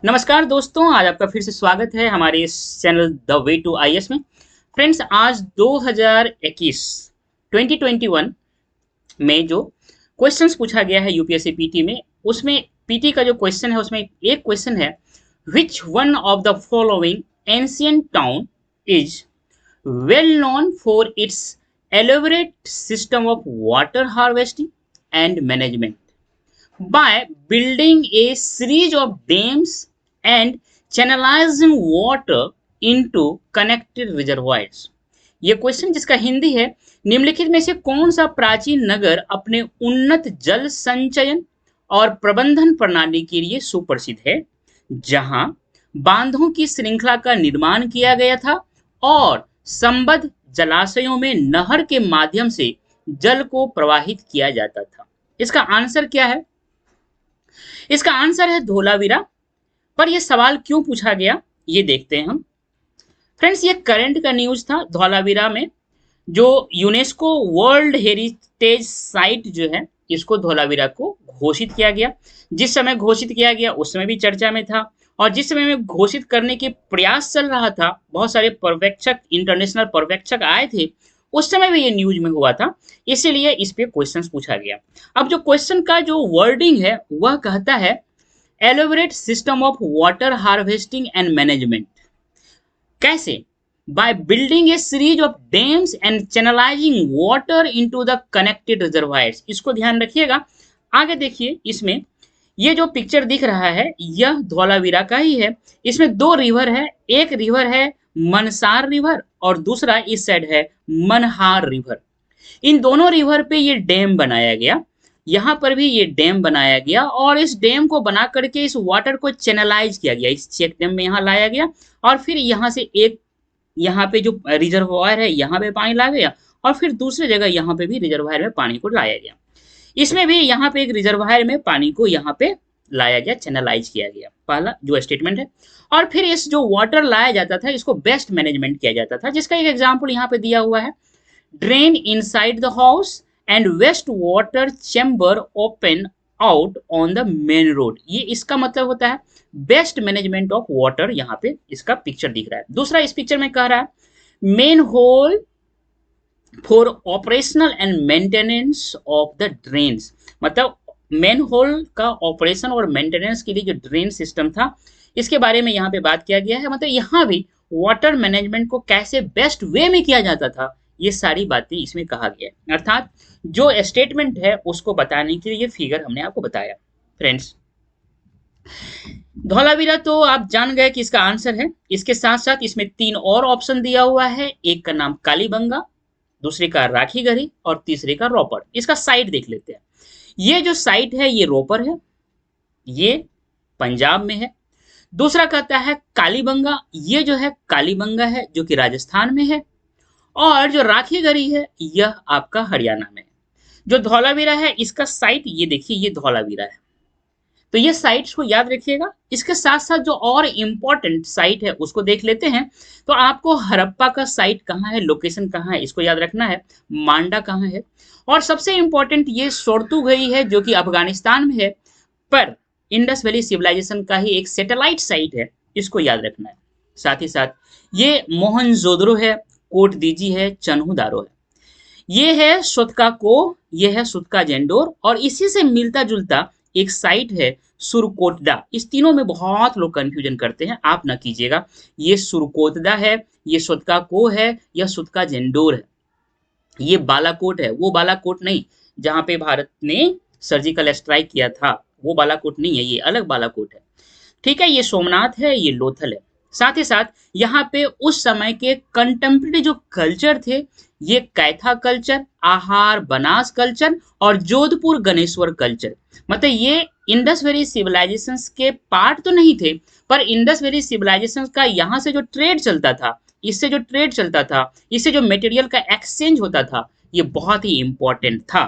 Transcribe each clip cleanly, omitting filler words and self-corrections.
नमस्कार दोस्तों, आज आपका फिर से स्वागत है हमारे इस channel the way to IAS में। फ्रेंड्स, आज 2021 2021 में जो क्वेश्चंस पूछा गया है यूपीएससी पीटी में, उसमें पीटी का जो क्वेश्चन है उसमें एक क्वेश्चन है, which one of the following ancient town is well known for its elaborate system of water harvesting and management by building a series of dams and channelizing water into connected reservoirs। ये question जिसका हिंदी है, निम्नलिखित में से कौन सा प्राचीन नगर अपने उन्नत जल संचयन और प्रबंधन प्रणाली के लिए सुप्रसिद्ध है, जहां बांधों की श्रृंखला का निर्माण किया गया था और संबद्ध जलाशयों में नहर के माध्यम से जल को प्रवाहित किया जाता था। इसका आंसर क्या है? इसका आंसर है धोलावीरा। पर यह सवाल क्यों पूछा गया, ये देखते हैं हम। फ्रेंड्स, ये करंट का न्यूज था। धौलावीरा में जो यूनेस्को वर्ल्ड हेरिटेज साइट जो है, इसको धौलावीरा को घोषित किया गया। जिस समय घोषित किया गया उस समय भी चर्चा में था, और जिस समय में घोषित करने के प्रयास चल रहा था, बहुत सारे पर्यवेक्षक, इंटरनेशनल पर्यवेक्षक आए थे, उस समय भी ये न्यूज में हुआ था, इसीलिए इस पे क्वेश्चन पूछा गया। अब जो क्वेश्चन का जो वर्डिंग है वह कहता है elaborate system of water harvesting and management। कैसे? by building a series of dams and channelizing water into the connected reservoirs। इसको ध्यान रखिएगा। आगे देखिए, इसमें ये जो पिक्चर दिख रहा है यह धौलावीरा का ही है। इसमें दो रिवर है, एक रिवर है मनसार रिवर और दूसरा इस साइड है मनहार रिवर। इन दोनों रिवर पे ये डैम बनाया गया, यहाँ पर भी ये डैम बनाया गया, और इस डैम को बना करके इस वाटर को चैनलाइज किया गया, इस चेक डैम में यहाँ लाया गया, और फिर यहाँ से एक यहाँ पे जो रिजर्वायर है यहाँ पे पानी लाया गया, और फिर दूसरी जगह यहाँ पे भी रिजर्वायर में पानी को लाया गया। इसमें भी यहाँ पे एक रिजर्वायर में पानी को यहाँ पे लाया गया, चैनलाइज किया गया, पहला जो स्टेटमेंट है। और फिर इस जो वाटर लाया जाता था इसको बेस्ट मैनेजमेंट किया जाता था, जिसका एक एग्जाम्पल यहाँ पे दिया हुआ है, drain inside the house and waste water chamber open out on the main road. ये इसका मतलब होता है बेस्ट मैनेजमेंट ऑफ वाटर। यहाँ पे इसका पिक्चर दिख रहा है। दूसरा इस पिक्चर में कह रहा है main whole for operational and maintenance of the drains. मतलब मेन होल का ऑपरेशन और मेंटेनेंस के लिए जो ड्रेन सिस्टम था, इसके बारे में यहाँ पे बात किया गया है। मतलब यहाँ भी वाटर मैनेजमेंट को कैसे बेस्ट वे में किया जाता था, ये सारी बातें इसमें कहा गया है। अर्थात जो स्टेटमेंट है उसको बताने के लिए ये फिगर हमने आपको बताया। फ्रेंड्स, धौलावीरा तो आप जान गए कि इसका आंसर है। इसके साथ साथ इसमें तीन और ऑप्शन दिया हुआ है, एक का नाम कालीबंगा, दूसरे का राखीगढ़ी और तीसरे का रोपर। इसका साइट देख लेते हैं। ये जो साइट है ये रोपर है, ये पंजाब में है। दूसरा कहता है कालीबंगा, ये जो है कालीबंगा है जो कि राजस्थान में है, और जो राखीगढ़ी है यह आपका हरियाणा में है। जो धौलावीरा है इसका साइट ये देखिए, ये धौलावीरा है। तो ये साइट्स को याद रखिएगा। इसके साथ साथ जो और इम्पोर्टेंट साइट है उसको देख लेते हैं। तो आपको हड़प्पा का साइट कहाँ है, लोकेशन कहाँ है, इसको याद रखना है। मांडा कहाँ है, और सबसे इम्पोर्टेंट ये सोर्तुगई है जो कि अफगानिस्तान में है, पर इंडस वैली सिविलाइजेशन का ही एक सैटेलाइट साइट है, इसको याद रखना है। साथ ही साथ ये मोहनजोदड़ो है, कोट दीजी है, चन्हू दारो है, ये है सोतका को, ये है सुतका जेंडोर, और इसी से मिलता जुलता एक साइट है सुरकोटदा। इस तीनों में बहुत लोग कंफ्यूजन करते हैं, आप ना कीजिएगा। ये सुरकोटदा है, ये सुतका को है, यह सुतका जेंडोर है। ये बालाकोट है, वो बालाकोट नहीं जहां पे भारत ने सर्जिकल स्ट्राइक किया था, वो बालाकोट नहीं है, ये अलग बालाकोट है। ठीक है, ये सोमनाथ है, ये लोथल है। साथ ही साथ यहाँ पे उस समय के कंटेम्प्रेरी जो कल्चर थे, ये कैथा कल्चर, आहार बनास कल्चर और जोधपुर गणेश्वर कल्चर। मतलब ये इंडस वैली सिविलाइजेशन के पार्ट तो नहीं थे, पर इंडस वैली सिविलाइजेशन का यहाँ से जो ट्रेड चलता था, इससे जो ट्रेड चलता था, इससे जो मटेरियल का एक्सचेंज होता था, ये बहुत ही इंपॉर्टेंट था।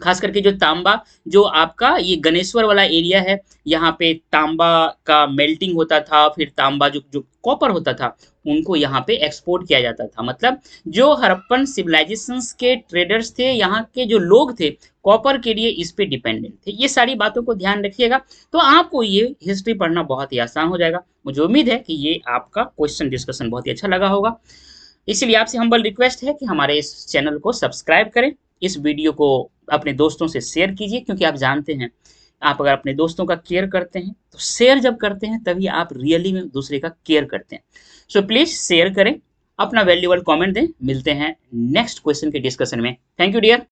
खास करके जो तांबा, जो आपका ये गणेश्वर वाला एरिया है, यहाँ पे तांबा का मेल्टिंग होता था, फिर तांबा जो जो कॉपर होता था उनको यहाँ पे एक्सपोर्ट किया जाता था। मतलब जो हड़प्पन सिविलाइजेशंस के ट्रेडर्स थे, यहाँ के जो लोग थे कॉपर के लिए इस पे डिपेंडेंट थे। ये सारी बातों को ध्यान रखिएगा, तो आपको ये हिस्ट्री पढ़ना बहुत ही आसान हो जाएगा। मुझे उम्मीद है कि ये आपका क्वेश्चन डिस्कशन बहुत ही अच्छा लगा होगा। इसलिए आपसे हम्बल रिक्वेस्ट है कि हमारे इस चैनल को सब्सक्राइब करें, इस वीडियो को अपने दोस्तों से शेयर कीजिए, क्योंकि आप जानते हैं आप अगर अपने दोस्तों का केयर करते हैं तो शेयर जब करते हैं तभी आप रियली में दूसरे का केयर करते हैं। सो प्लीज शेयर करें, अपना वैल्यूएबल कमेंट दें। मिलते हैं नेक्स्ट क्वेश्चन के डिस्कशन में। Thank you dear.